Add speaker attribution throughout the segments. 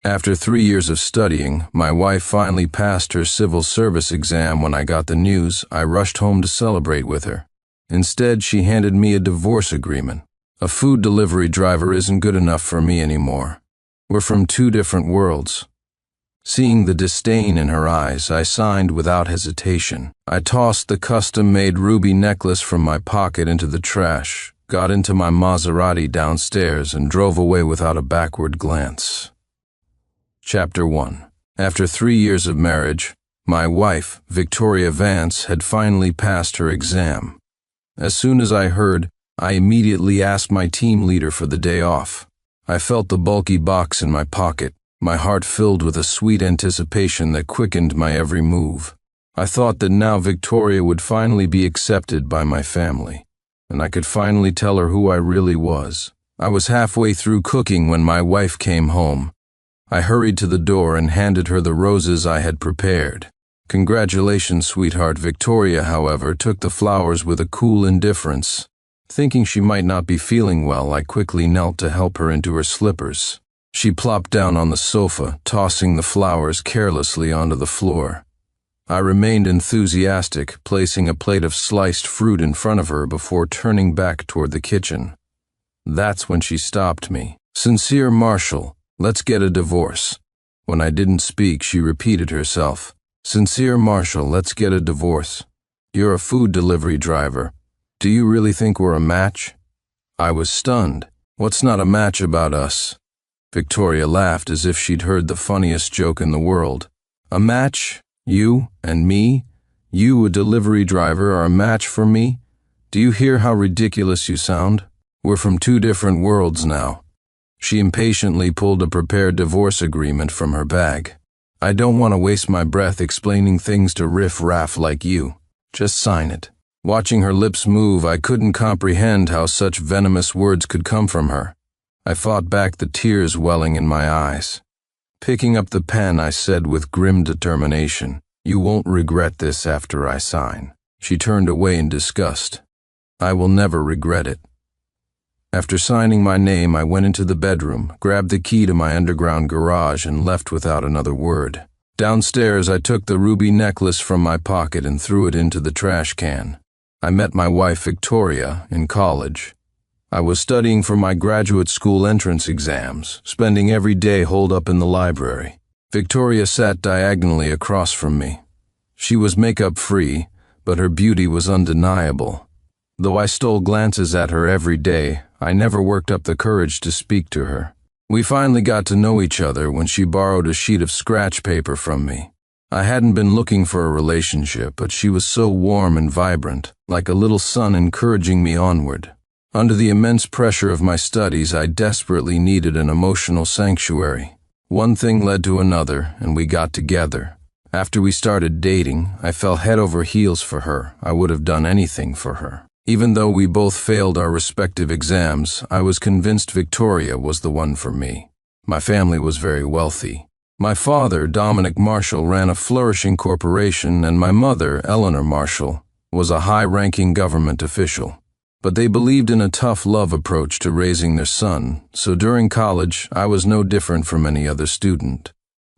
Speaker 1: After 3 years of studying, my wife finally passed her civil service exam. When I got the news, I rushed home to celebrate with her. Instead, she handed me a divorce agreement. A food delivery driver isn't good enough for me anymore. We're from two different worlds. Seeing the disdain in her eyes, I signed without hesitation. I tossed the custom-made ruby necklace from my pocket into the trash, got into my Maserati downstairs, and drove away without a backward glance. Chapter 1. After 3 years of marriage, my wife, Victoria Vance, had finally passed her exam. As soon as I heard, I immediately asked my team leader for the day off. I felt the bulky box in my pocket, my heart filled with a sweet anticipation that quickened my every move. I thought that now Victoria would finally be accepted by my family, and I could finally tell her who I really was. I was halfway through cooking when my wife came home. I hurried to the door and handed her the roses I had prepared. "Congratulations, sweetheart." Victoria, however, took the flowers with a cool indifference. Thinking she might not be feeling well, I quickly knelt to help her into her slippers. She plopped down on the sofa, tossing the flowers carelessly onto the floor. I remained enthusiastic, placing a plate of sliced fruit in front of her before turning back toward the kitchen. That's when she stopped me. "Sincere Marshall, let's get a divorce." When I didn't speak, she repeated herself. "Sincere Marshall, let's get a divorce. You're a food delivery driver. Do you really think we're a match?" I was stunned. "What's not a match about us?" Victoria laughed as if she'd heard the funniest joke in the world. "A match? You and me? You, a delivery driver, are a match for me? Do you hear how ridiculous you sound? We're from two different worlds now." She impatiently pulled a prepared divorce agreement from her bag. "I don't want to waste my breath explaining things to riff-raff like you. Just sign it." Watching her lips move, I couldn't comprehend how such venomous words could come from her. I fought back the tears welling in my eyes. Picking up the pen, I said with grim determination, "You won't regret this after I sign." She turned away in disgust. "I will never regret it." After signing my name, I went into the bedroom, grabbed the key to my underground garage, and left without another word. Downstairs, I took the ruby necklace from my pocket and threw it into the trash can. I met my wife Victoria in college. I was studying for my graduate school entrance exams, spending every day holed up in the library. Victoria sat diagonally across from me. She was makeup-free, but her beauty was undeniable. Though I stole glances at her every day, I never worked up the courage to speak to her. We finally got to know each other when she borrowed a sheet of scratch paper from me. I hadn't been looking for a relationship, but she was so warm and vibrant, like a little sun encouraging me onward. Under the immense pressure of my studies, I desperately needed an emotional sanctuary. One thing led to another, and we got together. After we started dating, I fell head over heels for her. I would have done anything for her. Even though we both failed our respective exams, I was convinced Victoria was the one for me. My family was very wealthy. My father, Dominic Marshall, ran a flourishing corporation, and my mother, Eleanor Marshall, was a high-ranking government official. But they believed in a tough love approach to raising their son, so during college, I was no different from any other student.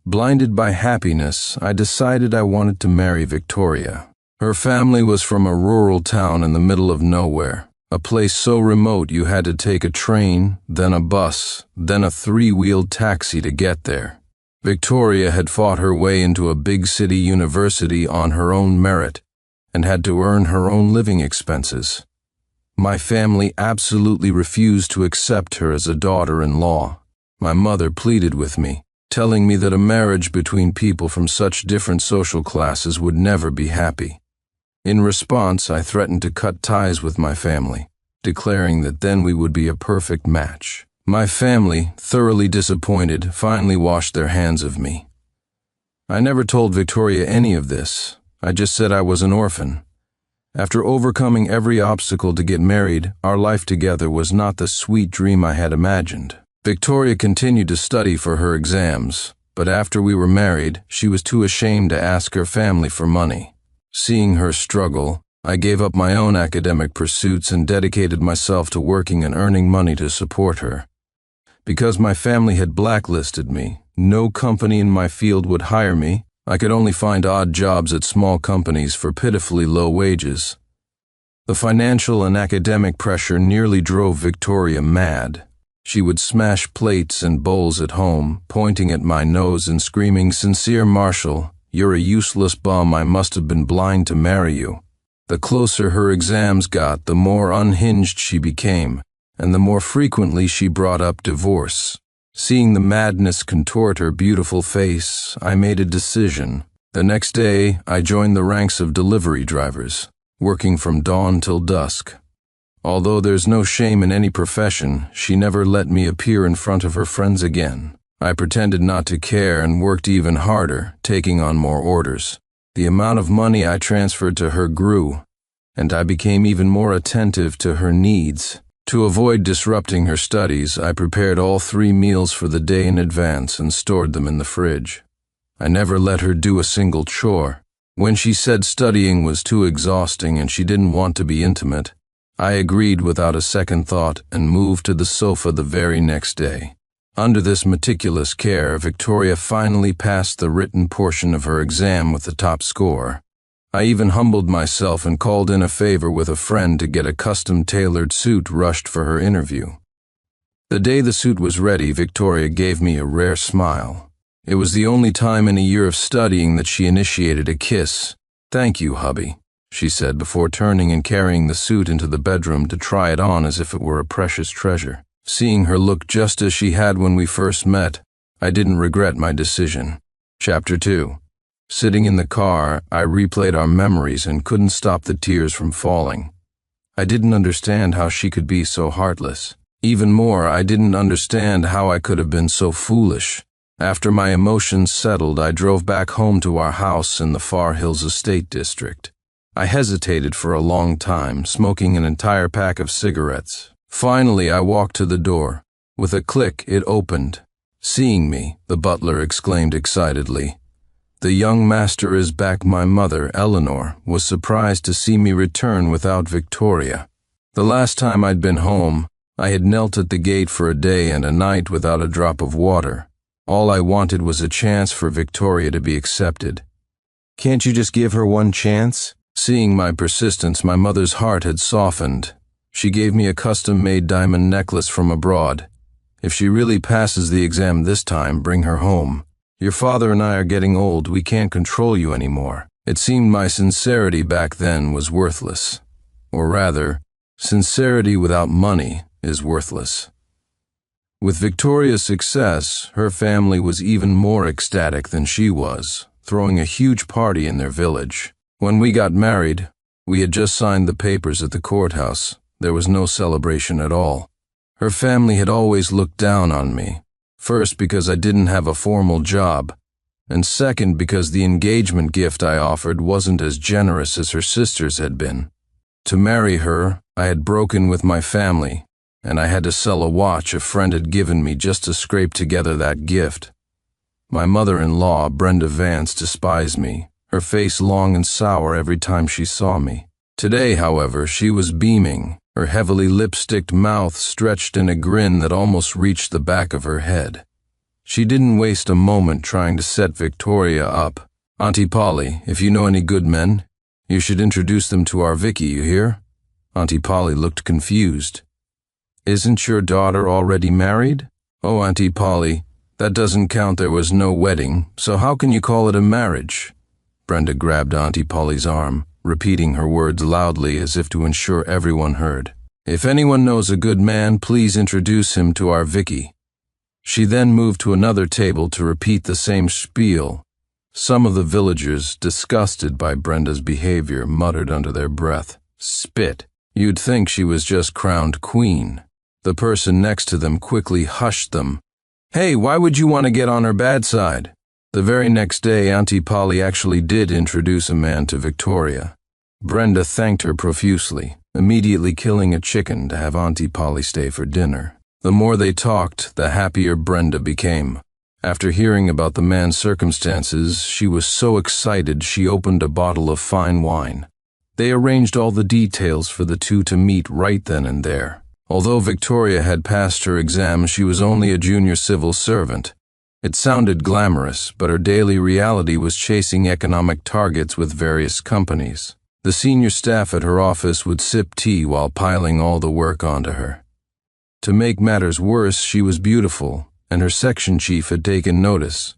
Speaker 1: Blinded by happiness, I decided I wanted to marry Victoria. Her family was from a rural town in the middle of nowhere, a place so remote you had to take a train, then a bus, then a 3-wheeled taxi to get there. Victoria had fought her way into a big city university on her own merit and had to earn her own living expenses. My family absolutely refused to accept her as a daughter-in-law. My mother pleaded with me, telling me that a marriage between people from such different social classes would never be happy. In response, I threatened to cut ties with my family, declaring that then we would be a perfect match. My family, thoroughly disappointed, finally washed their hands of me. I never told Victoria any of this. I just said I was an orphan. After overcoming every obstacle to get married, our life together was not the sweet dream I had imagined. Victoria continued to study for her exams, but after we were married, she was too ashamed to ask her family for money. Seeing her struggle, I gave up my own academic pursuits and dedicated myself to working and earning money to support her. Because my family had blacklisted me, No company in my field would hire me. I could only find odd jobs at small companies for pitifully low wages. The financial and academic pressure nearly drove Victoria mad. She would smash plates and bowls at home, pointing at my nose and screaming, "Sincere Marshall, you're a useless bum. I must have been blind to marry you." The closer her exams got, the more unhinged she became, and the more frequently she brought up divorce. Seeing the madness contort her beautiful face, I made a decision. The next day, I joined the ranks of delivery drivers, working from dawn till dusk. Although there's no shame in any profession, she never let me appear in front of her friends again. I pretended not to care and worked even harder, taking on more orders. The amount of money I transferred to her grew, and I became even more attentive to her needs. To avoid disrupting her studies, I prepared all 3 meals for the day in advance and stored them in the fridge. I never let her do a single chore. When she said studying was too exhausting and she didn't want to be intimate, I agreed without a second thought and moved to the sofa the very next day. Under this meticulous care, Victoria finally passed the written portion of her exam with the top score. I even humbled myself and called in a favor with a friend to get a custom-tailored suit rushed for her interview. The day the suit was ready, Victoria gave me a rare smile. It was the only time in a year of studying that she initiated a kiss. "Thank you, hubby," she said before turning and carrying the suit into the bedroom to try it on as if it were a precious treasure. Seeing her look just as she had when we first met, I didn't regret my decision. Chapter 2. Sitting in the car, I replayed our memories and couldn't stop the tears from falling. I didn't understand how she could be so heartless. Even more, I didn't understand how I could have been so foolish. After my emotions settled, I drove back home to our house in the Far Hills Estate District. I hesitated for a long time, smoking an entire pack of cigarettes. Finally, I walked to the door. With a click, it opened. Seeing me, the butler exclaimed excitedly, "The young master is back." My mother, Eleanor, was surprised to see me return without Victoria. The last time I'd been home, I had knelt at the gate for a day and a night without a drop of water. All I wanted was a chance for Victoria to be accepted. "Can't you just give her one chance?" Seeing my persistence, my mother's heart had softened. She gave me a custom-made diamond necklace from abroad. "If she really passes the exam this time, bring her home. Your father and I are getting old. We can't control you anymore." It seemed my sincerity back then was worthless. Or rather, sincerity without money is worthless. With Victoria's success, her family was even more ecstatic than she was, throwing a huge party in their village. When we got married, we had just signed the papers at the courthouse. There was no celebration at all. Her family had always looked down on me, first because I didn't have a formal job, and second because the engagement gift I offered wasn't as generous as her sister's had been. To marry her, I had broken with my family, and I had to sell a watch a friend had given me just to scrape together that gift. My mother-in-law, Brenda Vance, despised me, her face long and sour every time she saw me. Today, however, she was beaming, her heavily lipsticked mouth stretched in a grin that almost reached the back of her head. She didn't waste a moment trying to set Victoria up. "Auntie Polly, if you know any good men, you should introduce them to our Vicky, you hear?" Auntie Polly looked confused. "Isn't your daughter already married?" "Oh, Auntie Polly, that doesn't count. There was no wedding, so how can you call it a marriage?" Brenda grabbed Auntie Polly's arm, repeating her words loudly as if to ensure everyone heard. "If anyone knows a good man, please introduce him to our Vicky." She then moved to another table to repeat the same spiel. Some of the villagers, disgusted by Brenda's behavior, muttered under their breath, "Spit." You'd think she was just crowned queen. The person next to them quickly hushed them. "Hey, why would you want to get on her bad side?" The very next day, Auntie Polly actually did introduce a man to Victoria. Brenda thanked her profusely, immediately killing a chicken to have Auntie Polly stay for dinner. The more they talked, the happier Brenda became. After hearing about the man's circumstances, she was so excited she opened a bottle of fine wine. They arranged all the details for the two to meet right then and there. Although Victoria had passed her exam, she was only a junior civil servant. It sounded glamorous, but her daily reality was chasing economic targets with various companies. The senior staff at her office would sip tea while piling all the work onto her. To make matters worse, she was beautiful, and her section chief had taken notice.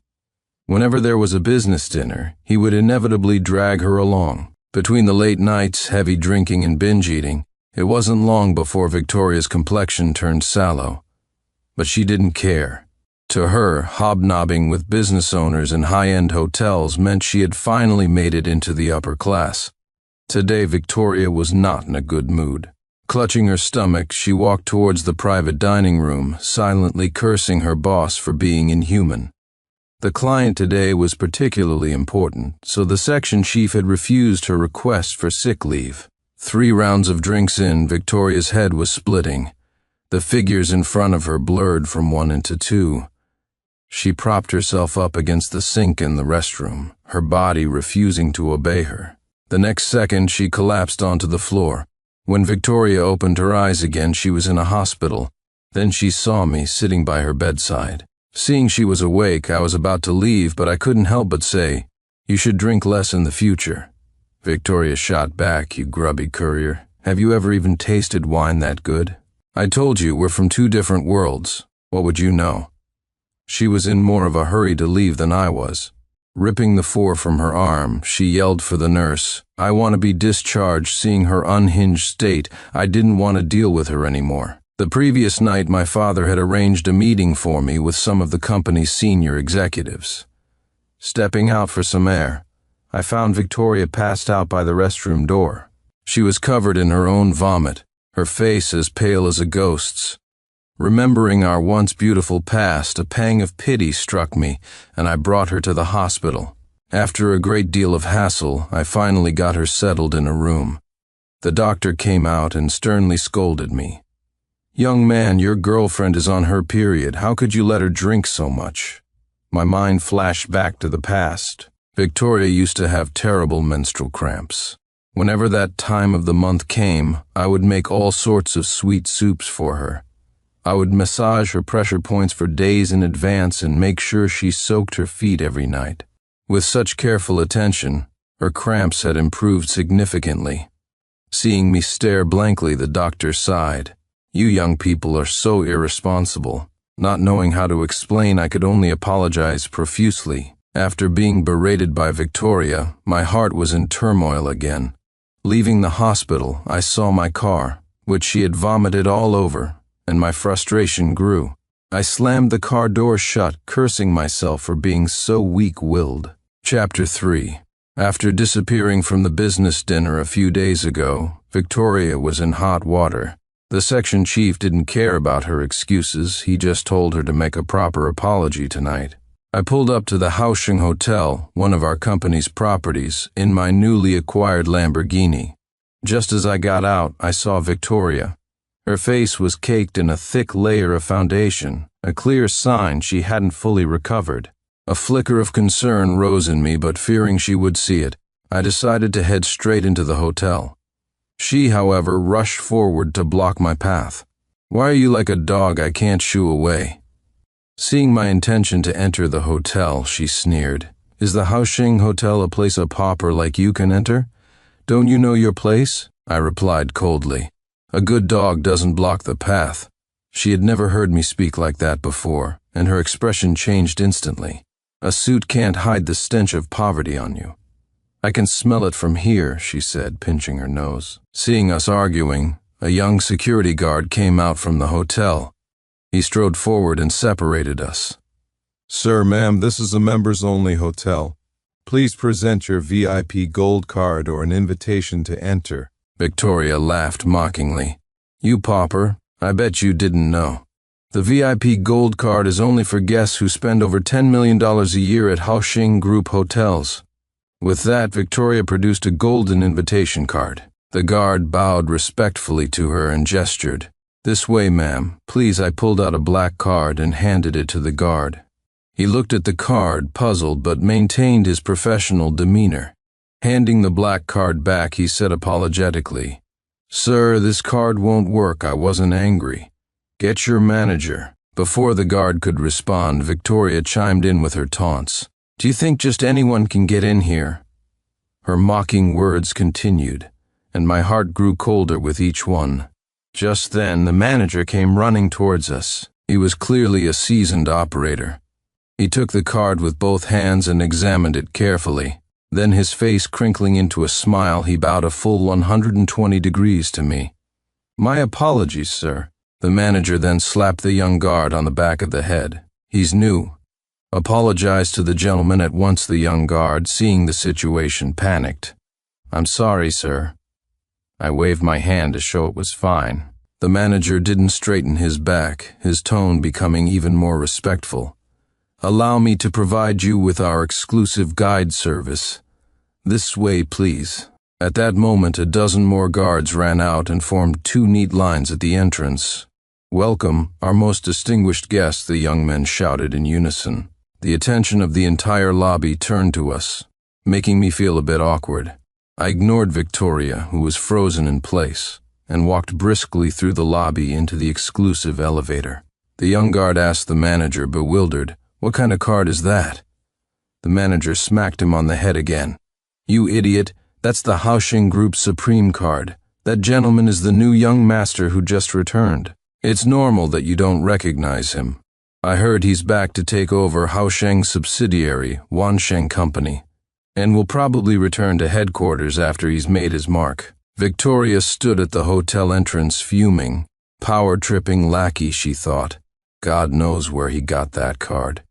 Speaker 1: Whenever there was a business dinner, he would inevitably drag her along. Between the late nights, heavy drinking, and binge eating, it wasn't long before Victoria's complexion turned sallow. But she didn't care. To her, hobnobbing with business owners in high-end hotels meant she had finally made it into the upper class. Today, Victoria was not in a good mood. Clutching her stomach, she walked towards the private dining room, silently cursing her boss for being inhuman. The client today was particularly important, so the section chief had refused her request for sick leave. 3 rounds of drinks in, Victoria's head was splitting. The figures in front of her blurred from 1 into 2. She propped herself up against the sink in the restroom, her body refusing to obey her. The next second, she collapsed onto the floor. When Victoria opened her eyes again, she was in a hospital. Then she saw me sitting by her bedside. Seeing she was awake, I was about to leave, but I couldn't help but say, "You should drink less in the future." Victoria shot back, "You grubby courier. Have you ever even tasted wine that good? I told you we're from 2 different worlds. What would you know?" She was in more of a hurry to leave than I was. Ripping the 4 from her arm, she yelled for the nurse. I want to be discharged. Seeing her unhinged state, I didn't want to deal with her anymore. The previous night, my father had arranged a meeting for me with some of the company's senior executives. Stepping out for some air, I found Victoria passed out by the restroom door. She was covered in her own vomit, her face as pale as a ghost's. Remembering our once beautiful past, a pang of pity struck me, and I brought her to the hospital. After a great deal of hassle, I finally got her settled in a room. The doctor came out and sternly scolded me. "Young man, your girlfriend is on her period. How could you let her drink so much?" My mind flashed back to the past. Victoria used to have terrible menstrual cramps. Whenever that time of the month came, I would make all sorts of sweet soups for her. I would massage her pressure points for days in advance and make sure she soaked her feet every night. With such careful attention, her cramps had improved significantly. Seeing me stare blankly, the doctor sighed. "You young people are so irresponsible." Not knowing how to explain, I could only apologize profusely. After being berated by Victoria, my heart was in turmoil again. Leaving the hospital, I saw my car, which she had vomited all over, and my frustration grew. I slammed the car door shut, cursing myself for being so weak-willed. Chapter 3. After disappearing from the business dinner a few days ago, Victoria was in hot water. The section chief didn't care about her excuses. He just told her to make a proper apology tonight. I pulled up to the Hausching Hotel, one of our company's properties, in my newly acquired Lamborghini. Just as I got out, I saw Victoria. Her face was caked in a thick layer of foundation, a clear sign she hadn't fully recovered. A flicker of concern rose in me, but fearing she would see it, I decided to head straight into the hotel. She, however, rushed forward to block my path. "Why are you like a dog I can't shoo away?" Seeing my intention to enter the hotel, she sneered. "Is the Hausching Hotel a place a pauper like you can enter? Don't you know your place?" I replied coldly. "A good dog doesn't block the path." She had never heard me speak like that before, and her expression changed instantly. "A suit can't hide the stench of poverty on you." "I can smell it from here," she said, pinching her nose. Seeing us arguing, a young security guard came out from the hotel. He strode forward and separated us. "Sir, ma'am, this is a members-only hotel. Please present your VIP gold card or an invitation to enter." Victoria laughed mockingly. "You pauper, I bet you didn't know. The VIP gold card is only for guests who spend over $10 million a year at Hausching Group hotels." With that, Victoria produced a golden invitation card. The guard bowed respectfully to her and gestured. "This way, ma'am, please." I pulled out a black card and handed it to the guard. He looked at the card, puzzled, but maintained his professional demeanor. Handing the black card back, he said apologetically, "Sir, this card won't work. I wasn't angry. Get your manager." Before the guard could respond, Victoria chimed in with her taunts. "Do you think just anyone can get in here?" Her mocking words continued, and my heart grew colder with each one. Just then, the manager came running towards us. He was clearly a seasoned operator. He took the card with both hands and examined it carefully. Then, his face crinkling into a smile, he bowed a full 120 degrees to me. "My apologies, sir." The manager then slapped the young guard on the back of the head. "He's new." "Apologized to the gentleman at once." The young guard, seeing the situation, panicked. "I'm sorry, sir." I waved my hand to show it was fine. The manager didn't straighten his back, his tone becoming even more respectful. "Allow me to provide you with our exclusive guide service. This way, please." At that moment, a dozen more guards ran out and formed 2 neat lines at the entrance. "Welcome, our most distinguished guest," the young men shouted in unison. The attention of the entire lobby turned to us, making me feel a bit awkward. I ignored Victoria, who was frozen in place, and walked briskly through the lobby into the exclusive elevator. The young guard asked the manager, bewildered, "What kind of card is that?" The manager smacked him on the head again. "You idiot, that's the Haoxing Group's Supreme card. That gentleman is the new young master who just returned. It's normal that you don't recognize him. I heard he's back to take over Haoxing's subsidiary, Wansheng Company, and will probably return to headquarters after he's made his mark." Victoria stood at the hotel entrance fuming. Power-tripping lackey, she thought. God knows where he got that card.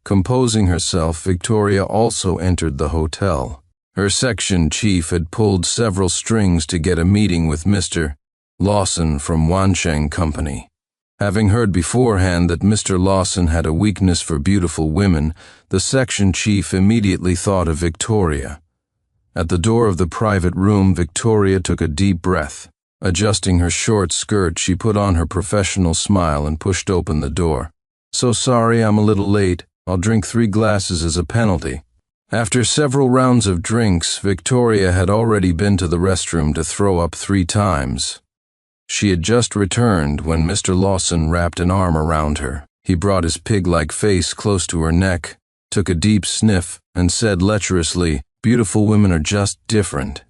Speaker 1: Composing herself, Victoria also entered the hotel. Her section chief had pulled several strings to get a meeting with Mr. Lawson from Wansheng Company. Having heard beforehand that Mr. Lawson had a weakness for beautiful women, the section chief immediately thought of Victoria. At the door of the private room, Victoria took a deep breath. Adjusting her short skirt, she put on her professional smile and pushed open the door. "So sorry I'm a little late. I'll drink 3 glasses as a penalty." After several rounds of drinks, Victoria had already been to the restroom to throw up 3 times. She had just returned when Mr. Lawson wrapped an arm around her. He brought his pig-like face close to her neck, took a deep sniff, and said lecherously, "Beautiful women are just different.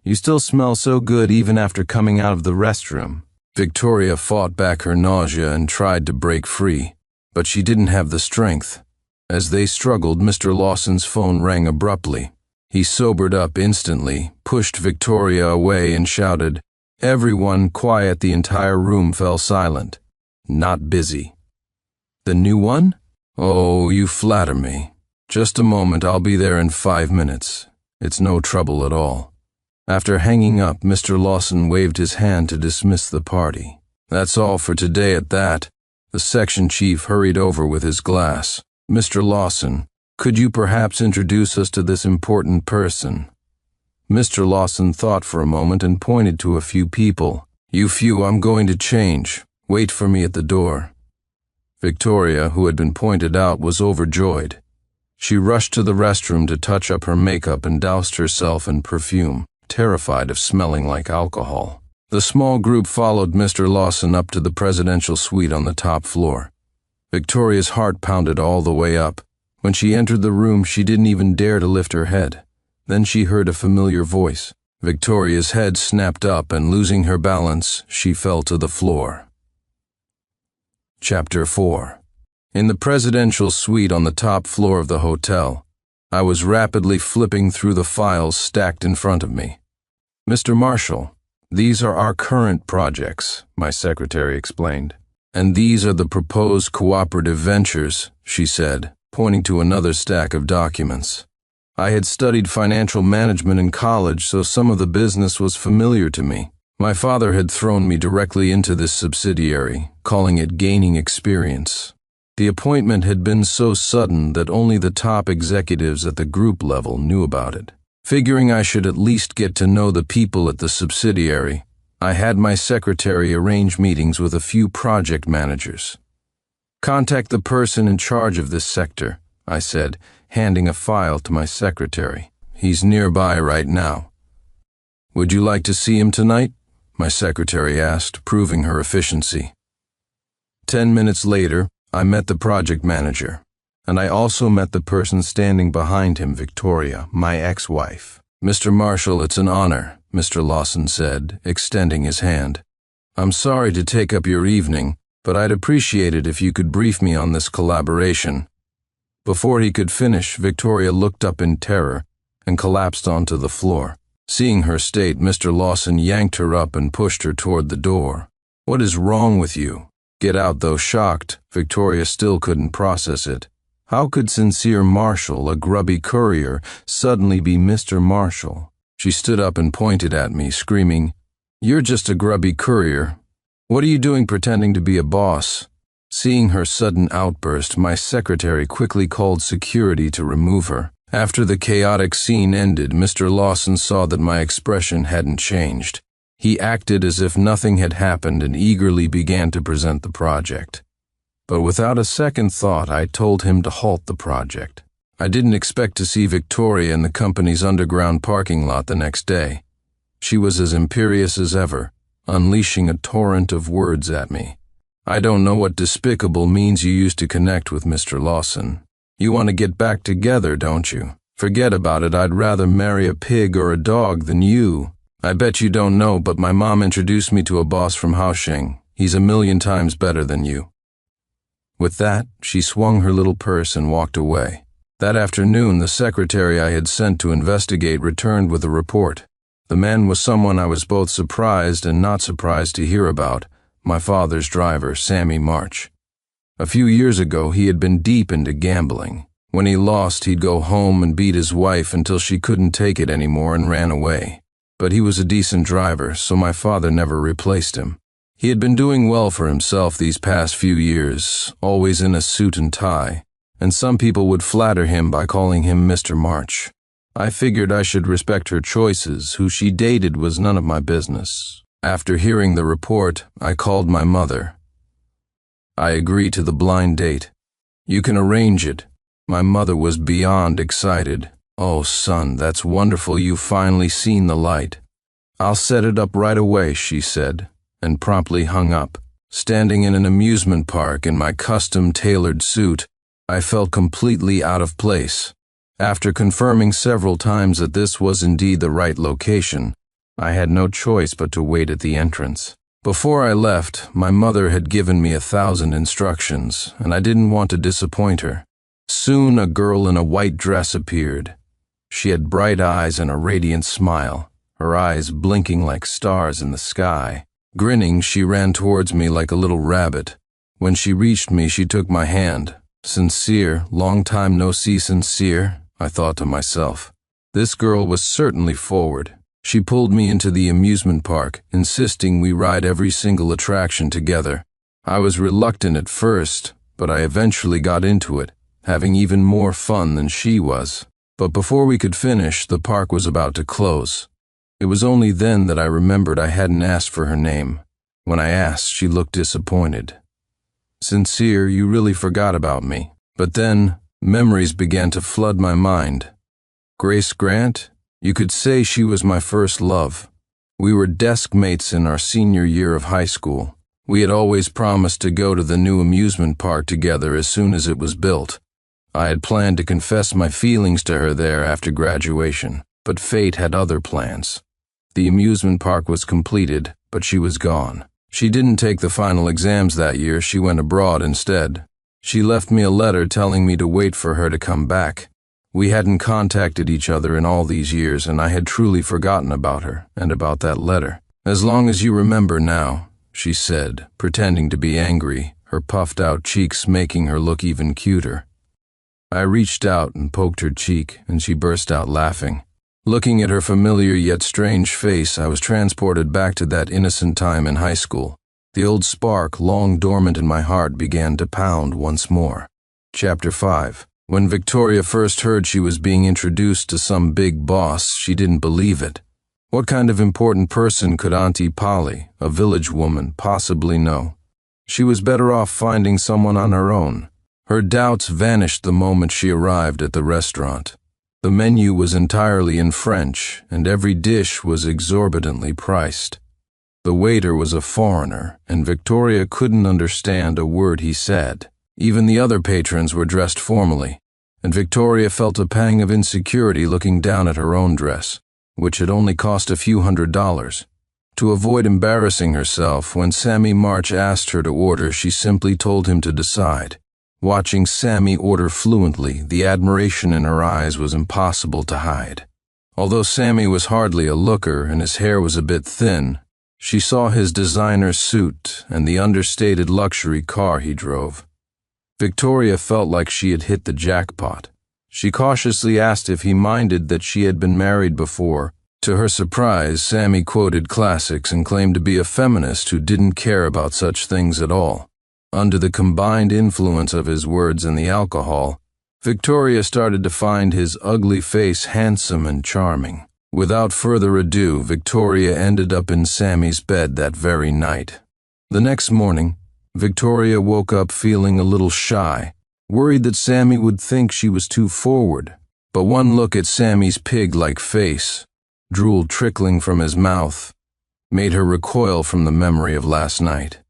Speaker 1: You still smell so good even after coming out of the restroom." Victoria fought back her nausea and tried to break free, but she didn't have the strength. As they struggled, Mr. Lawson's phone rang abruptly. He sobered up instantly, pushed Victoria away, and shouted, "Everyone quiet." The entire room fell silent. "Not busy." "The new one?" "Oh, you flatter me. Just a moment, I'll be there in 5 minutes. It's no trouble at all." After hanging up, Mr. Lawson waved his hand to dismiss the party. "That's all for today at that." The section chief hurried over with his glass. "Mr. Lawson, could you perhaps introduce us to this important person?" Mr. Lawson thought for a moment and pointed to a few people. "You few, I'm going to change. Wait for me at the door." Victoria, who had been pointed out, was overjoyed. She rushed to the restroom to touch up her makeup and doused herself in perfume, terrified of smelling like alcohol. The small group followed Mr. Lawson up to the presidential suite on the top floor. Victoria's heart pounded all the way up. When she entered the room, she didn't even dare to lift her head. Then she heard a familiar voice. Victoria's head snapped up, and losing her balance, she fell to the floor. Chapter 4. In the presidential suite on the top floor of the hotel, I was rapidly flipping through the files stacked in front of me. "Mr. Marshall, these are our current projects," my secretary explained. "And these are the proposed cooperative ventures," she said, pointing to another stack of documents. I had studied financial management in college, so some of the business was familiar to me. My father had thrown me directly into this subsidiary, calling it gaining experience. The appointment had been so sudden that only the top executives at the group level knew about it. Figuring I should at least get to know the people at the subsidiary, I had my secretary arrange meetings with a few project managers. "Contact the person in charge of this sector," I said, handing a file to my secretary. "He's nearby right now." "Would you like to see him tonight?" my secretary asked, proving her efficiency. 10 minutes later, I met the project manager. And I also met the person standing behind him, Victoria, my ex-wife. "Mr. Marshall, it's an honor," Mr. Lawson said, extending his hand. "I'm sorry to take up your evening, but I'd appreciate it if you could brief me on this collaboration." Before he could finish, Victoria looked up in terror and collapsed onto the floor. Seeing her state, Mr. Lawson yanked her up and pushed her toward the door. "What is wrong with you?" Get out, though shocked, Victoria still couldn't process it. How could Sincere Marshall, a grubby courier, suddenly be Mr. Marshall? She stood up and pointed at me, screaming, "You're just a grubby courier. What are you doing pretending to be a boss?" Seeing her sudden outburst, my secretary quickly called security to remove her. After the chaotic scene ended, Mr. Lawson saw that my expression hadn't changed. He acted as if nothing had happened and eagerly began to present the project. But without a second thought, I told him to halt the project. I didn't expect to see Victoria in the company's underground parking lot the next day. She was as imperious as ever, unleashing a torrent of words at me. "I don't know what despicable means you use to connect with Mr. Lawson. You want to get back together, don't you? Forget about it. I'd rather marry a pig or a dog than you. I bet you don't know, but my mom introduced me to a boss from Haosheng. He's a million times better than you." With that, she swung her little purse and walked away. That afternoon, the secretary I had sent to investigate returned with a report. The man was someone I was both surprised and not surprised to hear about, my father's driver, Sammy March. A few years ago, he had been deep into gambling. When he lost, he'd go home and beat his wife until she couldn't take it anymore and ran away. But he was a decent driver, so my father never replaced him. He had been doing well for himself these past few years, always in a suit and tie, and some people would flatter him by calling him Mr. March. I figured I should respect her choices. Who she dated was none of my business. After hearing the report, I called my mother. "I agree to the blind date. You can arrange it." My mother was beyond excited. "Oh, son, that's wonderful. You've finally seen the light." "I'll set it up right away," she said, and promptly hung up. Standing in an amusement park in my custom-tailored suit, I felt completely out of place. After confirming several times that this was indeed the right location, I had no choice but to wait at the entrance. Before I left, my mother had given me 1,000 instructions, and I didn't want to disappoint her. Soon a girl in a white dress appeared. She had bright eyes and a radiant smile, her eyes blinking like stars in the sky. Grinning, she ran towards me like a little rabbit. When she reached me, she took my hand. "Sincere, long time no see, Sincere," I thought to myself. This girl was certainly forward. She pulled me into the amusement park, insisting we ride every single attraction together. I was reluctant at first, but I eventually got into it, having even more fun than she was. But before we could finish, the park was about to close. It was only then that I remembered I hadn't asked for her name. When I asked, she looked disappointed. "Sincere, you really forgot about me." But then, memories began to flood my mind. Grace Grant? You could say she was my first love. We were desk mates in our senior year of high school. We had always promised to go to the new amusement park together as soon as it was built. I had planned to confess my feelings to her there after graduation, but fate had other plans. The amusement park was completed, but she was gone. She didn't take the final exams that year. She went abroad instead. She left me a letter telling me to wait for her to come back. We hadn't contacted each other in all these years, and I had truly forgotten about her and about that letter. "As long as you remember now," she said, pretending to be angry, her puffed-out cheeks making her look even cuter. I reached out and poked her cheek, and she burst out laughing. Looking at her familiar yet strange face, I was transported back to that innocent time in high school. The old spark, long dormant in my heart, began to pound once more. Chapter 5. When Victoria first heard she was being introduced to some big boss, she didn't believe it. What kind of important person could Auntie Polly, a village woman, possibly know? She was better off finding someone on her own. Her doubts vanished the moment she arrived at the restaurant. The menu was entirely in French, and every dish was exorbitantly priced. The waiter was a foreigner, and Victoria couldn't understand a word he said. Even the other patrons were dressed formally, and Victoria felt a pang of insecurity looking down at her own dress, which had only cost a few $100s. To avoid embarrassing herself, when Sammy March asked her to order, she simply told him to decide. Watching Sammy order fluently, the admiration in her eyes was impossible to hide. Although Sammy was hardly a looker and his hair was a bit thin, she saw his designer suit and the understated luxury car he drove. Victoria felt like she had hit the jackpot. She cautiously asked if he minded that she had been married before. To her surprise, Sammy quoted classics and claimed to be a feminist who didn't care about such things at all. Under the combined influence of his words and the alcohol, Victoria started to find his ugly face handsome and charming. Without further ado, Victoria ended up in Sammy's bed that very night. The next morning, Victoria woke up feeling a little shy, worried that Sammy would think she was too forward. But one look at Sammy's pig-like face, drool trickling from his mouth, made her recoil from the memory of last night.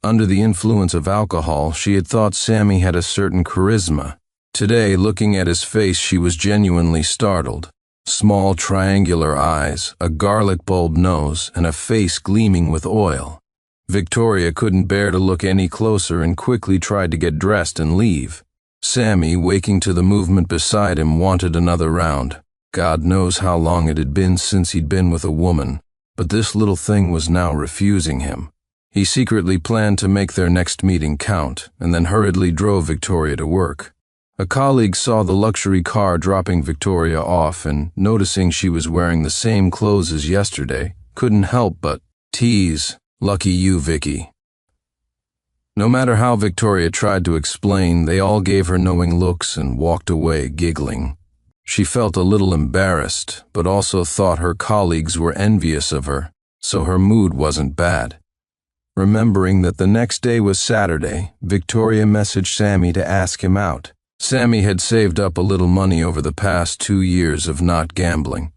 Speaker 1: Under the influence of alcohol, she had thought Sammy had a certain charisma. Today, looking at his face, she was genuinely startled. Small triangular eyes, a garlic bulb nose, and a face gleaming with oil. Victoria couldn't bear to look any closer and quickly tried to get dressed and leave. Sammy, waking to the movement beside him, wanted another round. God knows how long it had been since he'd been with a woman, but this little thing was now refusing him. He secretly planned to make their next meeting count, and then hurriedly drove Victoria to work. A colleague saw the luxury car dropping Victoria off and, noticing she was wearing the same clothes as yesterday, couldn't help but tease, "Lucky you, Vicky." No matter how Victoria tried to explain, they all gave her knowing looks and walked away giggling. She felt a little embarrassed, but also thought her colleagues were envious of her, so her mood wasn't bad. Remembering that the next day was Saturday, Victoria messaged Sammy to ask him out. Sammy had saved up a little money over the past 2 years of not gambling.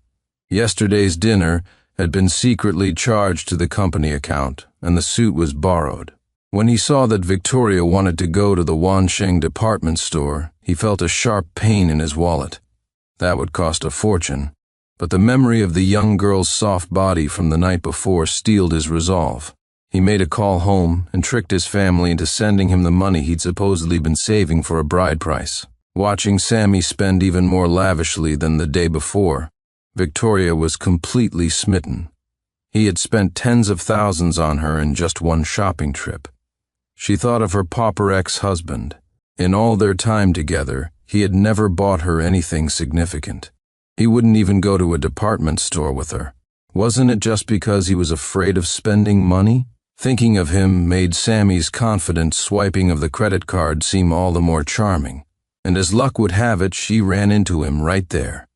Speaker 1: Yesterday's dinner had been secretly charged to the company account, and the suit was borrowed. When he saw that Victoria wanted to go to the Wansheng department store, he felt a sharp pain in his wallet. That would cost a fortune, but the memory of the young girl's soft body from the night before steeled his resolve. He made a call home and tricked his family into sending him the money he'd supposedly been saving for a bride price. Watching Sammy spend even more lavishly than the day before, Victoria was completely smitten. He had spent tens of thousands on her in just one shopping trip. She thought of her pauper ex-husband. In all their time together, he had never bought her anything significant. He wouldn't even go to a department store with her. Wasn't it just because he was afraid of spending money? Thinking of him made Sammy's confident swiping of the credit card seem all the more charming, and as luck would have it, she ran into him right there.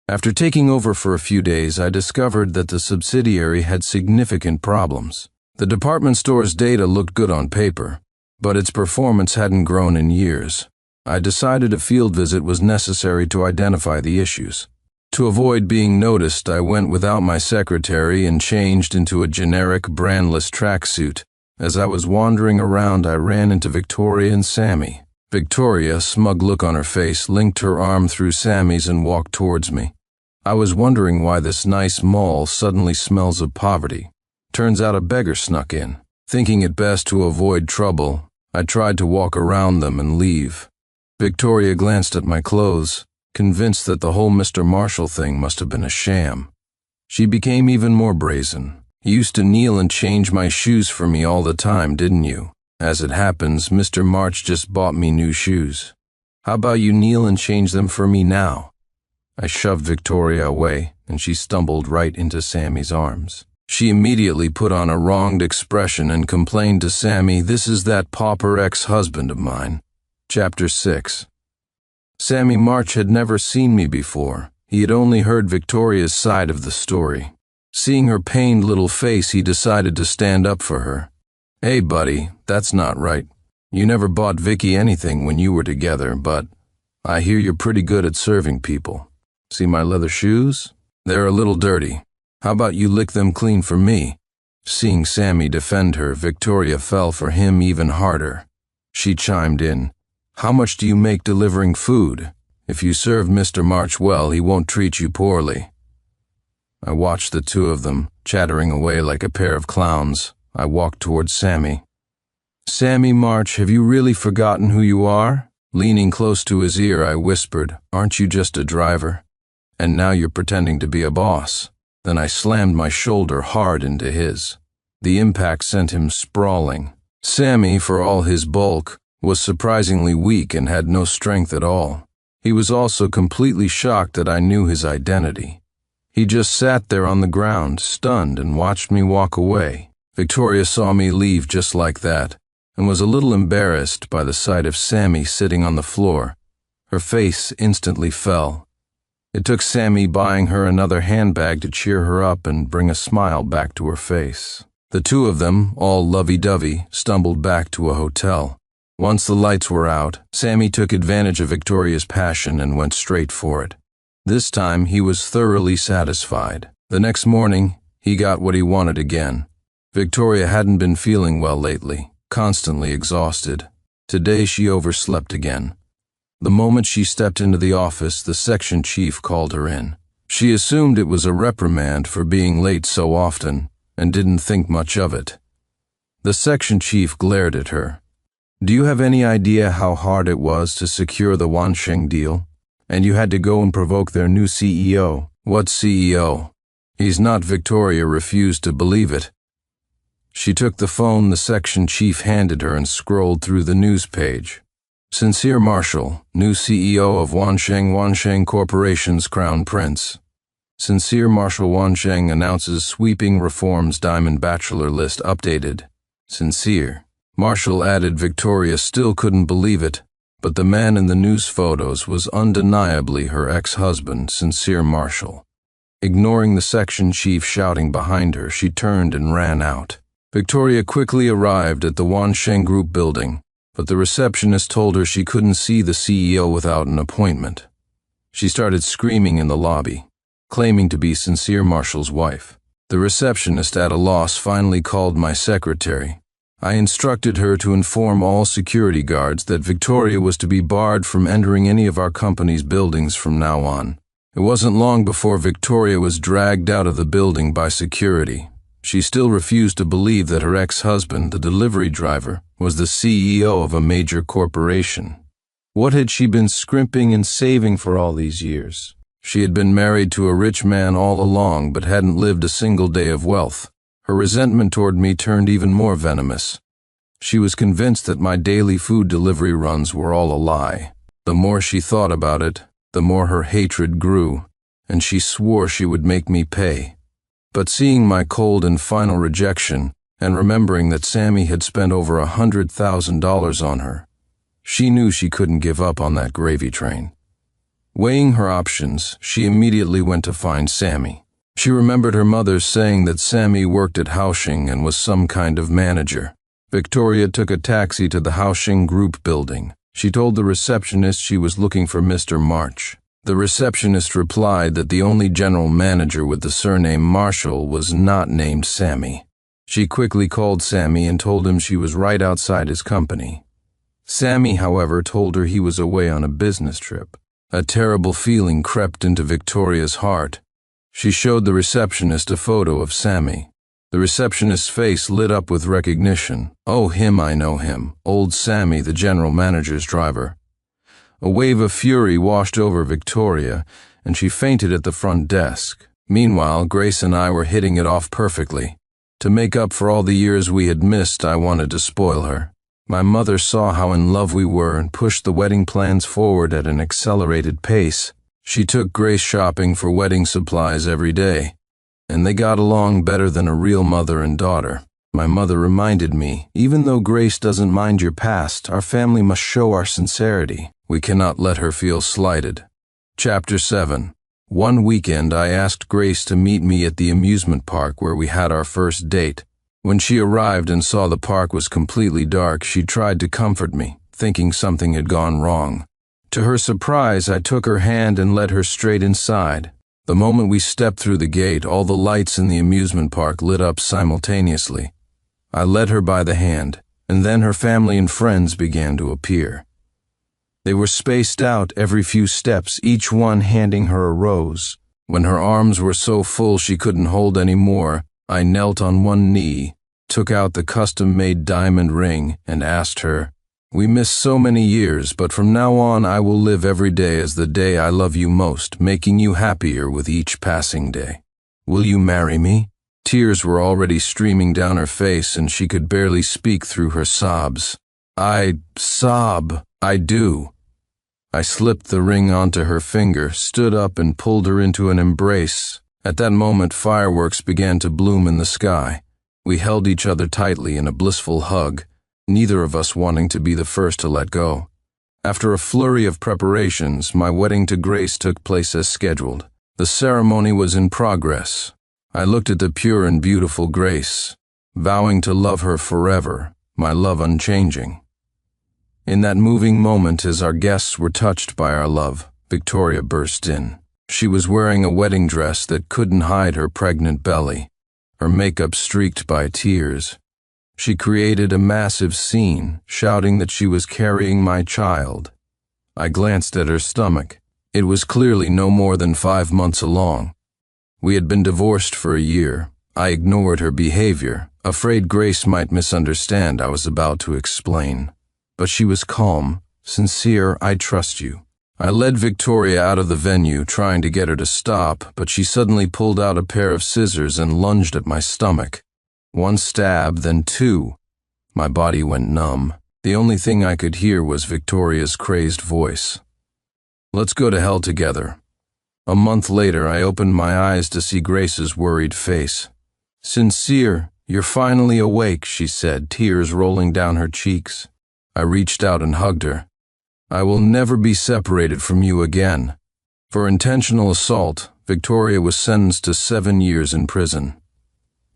Speaker 1: After taking over for a few days, I discovered that the subsidiary had significant problems. The department store's data looked good on paper, but its performance hadn't grown in years. I decided a field visit was necessary to identify the issues. To avoid being noticed, I went without my secretary and changed into a generic brandless tracksuit. As I was wandering around, I ran into Victoria and Sammy. Victoria, a smug look on her face, linked her arm through Sammy's and walked towards me. I was wondering why this nice mall suddenly smells of poverty. Turns out a beggar snuck in. Thinking it best to avoid trouble, I tried to walk around them and leave. Victoria glanced at my clothes, convinced that the whole Mr. Marshall thing must have been a sham. She became even more brazen. "You used to kneel and change my shoes for me all the time, didn't you? As it happens, Mr. March just bought me new shoes. How about you kneel and change them for me now?" I shoved Victoria away, and she stumbled right into Sammy's arms. She immediately put on a wronged expression and complained to Sammy, "This is that pauper ex-husband of mine." Chapter 6. Sammy March had never seen me before. He had only heard Victoria's side of the story. Seeing her pained little face, he decided to stand up for her. "Hey, buddy, that's not right. You never bought Vicky anything when you were together, but I hear you're pretty good at serving people. See my leather shoes? They're a little dirty. How about you lick them clean for me?" Seeing Sammy defend her, Victoria fell for him even harder. She chimed in, "How much do you make delivering food? If you serve Mr. March well, he won't treat you poorly." I watched the two of them, chattering away like a pair of clowns. I walked towards Sammy. "Sammy March, have you really forgotten who you are?" Leaning close to his ear, I whispered, "Aren't you just a driver? And now you're pretending to be a boss." Then I slammed my shoulder hard into his. The impact sent him sprawling. Sammy, for all his bulk, was surprisingly weak and had no strength at all. He was also completely shocked that I knew his identity. He just sat there on the ground, stunned, and watched me walk away. Victoria saw me leave just like that, and was a little embarrassed by the sight of Sammy sitting on the floor. Her face instantly fell. It took Sammy buying her another handbag to cheer her up and bring a smile back to her face. The two of them, all lovey-dovey, stumbled back to a hotel. Once the lights were out, Sammy took advantage of Victoria's passion and went straight for it. This time he was thoroughly satisfied. The next morning, he got what he wanted again. Victoria hadn't been feeling well lately, constantly exhausted. Today she overslept again. The moment she stepped into the office, the section chief called her in. She assumed it was a reprimand for being late so often, and didn't think much of it. The section chief glared at her. "Do you have any idea how hard it was to secure the Wansheng deal? And you had to go and provoke their new CEO. What CEO? He's not." Victoria refused to believe it. She took the phone the section chief handed her and scrolled through the news page. "Sincere Marshall, new CEO of Wansheng Corporation's Crown Prince. Sincere Marshall Wansheng announces sweeping reforms. Diamond Bachelor list updated. Sincere." Marshall added. Victoria still couldn't believe it, but the man in the news photos was undeniably her ex-husband, Sincere Marshall. Ignoring the section chief shouting behind her, she turned and ran out. Victoria quickly arrived at the Wansheng Group building, but the receptionist told her she couldn't see the CEO without an appointment. She started screaming in the lobby, claiming to be Sincere Marshall's wife. The receptionist, at a loss, finally called my secretary. I instructed her to inform all security guards that Victoria was to be barred from entering any of our company's buildings from now on. It wasn't long before Victoria was dragged out of the building by security. She still refused to believe that her ex-husband, the delivery driver, was the CEO of a major corporation. What had she been scrimping and saving for all these years? She had been married to a rich man all along, but hadn't lived a single day of wealth. Her resentment toward me turned even more venomous. She was convinced that my daily food delivery runs were all a lie. The more she thought about it, the more her hatred grew, and she swore she would make me pay. But seeing my cold and final rejection, and remembering that Sammy had spent over $100,000 on her, she knew she couldn't give up on that gravy train. Weighing her options, she immediately went to find Sammy. She remembered her mother saying that Sammy worked at Haushing and was some kind of manager. Victoria took a taxi to the Haushing Group building. She told the receptionist she was looking for Mr. March. The receptionist replied that the only general manager with the surname Marshall was not named Sammy. She quickly called Sammy and told him she was right outside his company. Sammy, however, told her he was away on a business trip. A terrible feeling crept into Victoria's heart. She showed the receptionist a photo of Sammy. The receptionist's face lit up with recognition. "Oh, him, I know him. Old Sammy, the general manager's driver." A wave of fury washed over Victoria, and she fainted at the front desk. Meanwhile, Grace and I were hitting it off perfectly. To make up for all the years we had missed, I wanted to spoil her. My mother saw how in love we were and pushed the wedding plans forward at an accelerated pace. She took Grace shopping for wedding supplies every day, and they got along better than a real mother and daughter. My mother reminded me, even though Grace doesn't mind your past, our family must show our sincerity. We cannot let her feel slighted. Chapter 7. One weekend, I asked Grace to meet me at the amusement park where we had our first date. When she arrived and saw the park was completely dark, she tried to comfort me, thinking something had gone wrong. To her surprise, I took her hand and led her straight inside. The moment we stepped through the gate, all the lights in the amusement park lit up simultaneously. I led her by the hand, and then her family and friends began to appear. They were spaced out every few steps, each one handing her a rose. When her arms were so full she couldn't hold any more, I knelt on one knee, took out the custom-made diamond ring, and asked her, "We missed so many years, but from now on I will live every day as the day I love you most, making you happier with each passing day. Will you marry me?" Tears were already streaming down her face, and she could barely speak through her sobs. "I do." I slipped the ring onto her finger, stood up and pulled her into an embrace. At that moment, fireworks began to bloom in the sky. We held each other tightly in a blissful hug, neither of us wanting to be the first to let go. After a flurry of preparations, my wedding to Grace took place as scheduled. The ceremony was in progress. I looked at the pure and beautiful Grace, vowing to love her forever, my love unchanging. In that moving moment, as our guests were touched by our love, Victoria burst in. She was wearing a wedding dress that couldn't hide her pregnant belly, her makeup streaked by tears. She created a massive scene, shouting that she was carrying my child. I glanced at her stomach. It was clearly no more than 5 months along. We had been divorced for a year. I ignored her behavior, afraid Grace might misunderstand I was about to explain. But she was calm, sincere. "I trust you." I led Victoria out of the venue, trying to get her to stop, but she suddenly pulled out a pair of scissors and lunged at my stomach. One stab, then two. My body went numb. The only thing I could hear was Victoria's crazed voice. "Let's go to hell together." A month later, I opened my eyes to see Grace's worried face. "Sincere, you're finally awake," she said, tears rolling down her cheeks. I reached out and hugged her. "I will never be separated from you again." For intentional assault, Victoria was sentenced to 7 years in prison.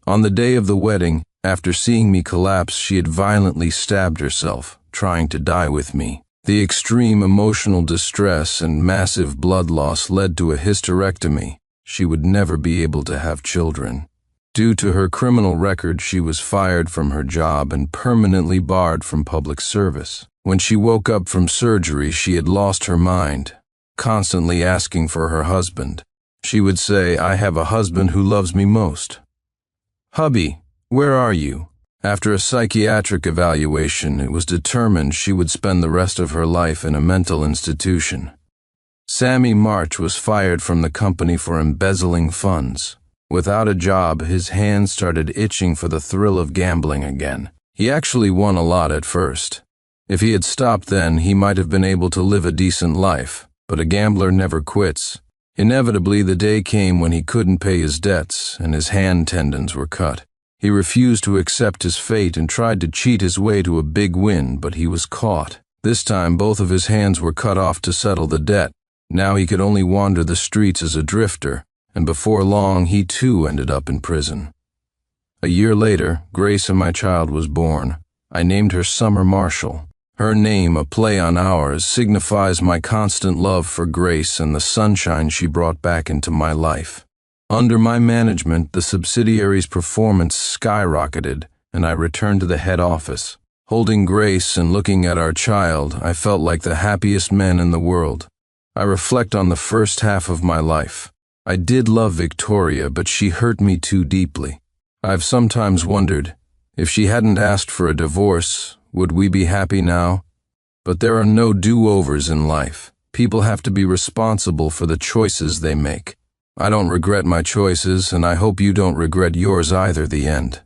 Speaker 1: On the day of the wedding, after seeing me collapse, she had violently stabbed herself, trying to die with me. The extreme emotional distress and massive blood loss led to a hysterectomy. She would never be able to have children. Due to her criminal record, she was fired from her job and permanently barred from public service. When she woke up from surgery, she had lost her mind, constantly asking for her husband. She would say, "I have a husband who loves me most." "Hubby, where are you?" After a psychiatric evaluation, it was determined she would spend the rest of her life in a mental institution. Sammy March was fired from the company for embezzling funds. Without a job, his hands started itching for the thrill of gambling again. He actually won a lot at first. If he had stopped then, he might have been able to live a decent life, but a gambler never quits. Inevitably, the day came when he couldn't pay his debts, and his hand tendons were cut. He refused to accept his fate and tried to cheat his way to a big win, but he was caught. This time, both of his hands were cut off to settle the debt. Now he could only wander the streets as a drifter, and before long, he too ended up in prison. A year later, Grace and my child was born. I named her Summer Marshall. Her name, a play on ours, signifies my constant love for Grace and the sunshine she brought back into my life. Under my management, the subsidiary's performance skyrocketed, and I returned to the head office. Holding Grace and looking at our child, I felt like the happiest man in the world. I reflect on the first half of my life. I did love Victoria, but she hurt me too deeply. I've sometimes wondered, if she hadn't asked for a divorce, would we be happy now? But there are no do-overs in life. People have to be responsible for the choices they make. I don't regret my choices, and I hope you don't regret yours either. The end.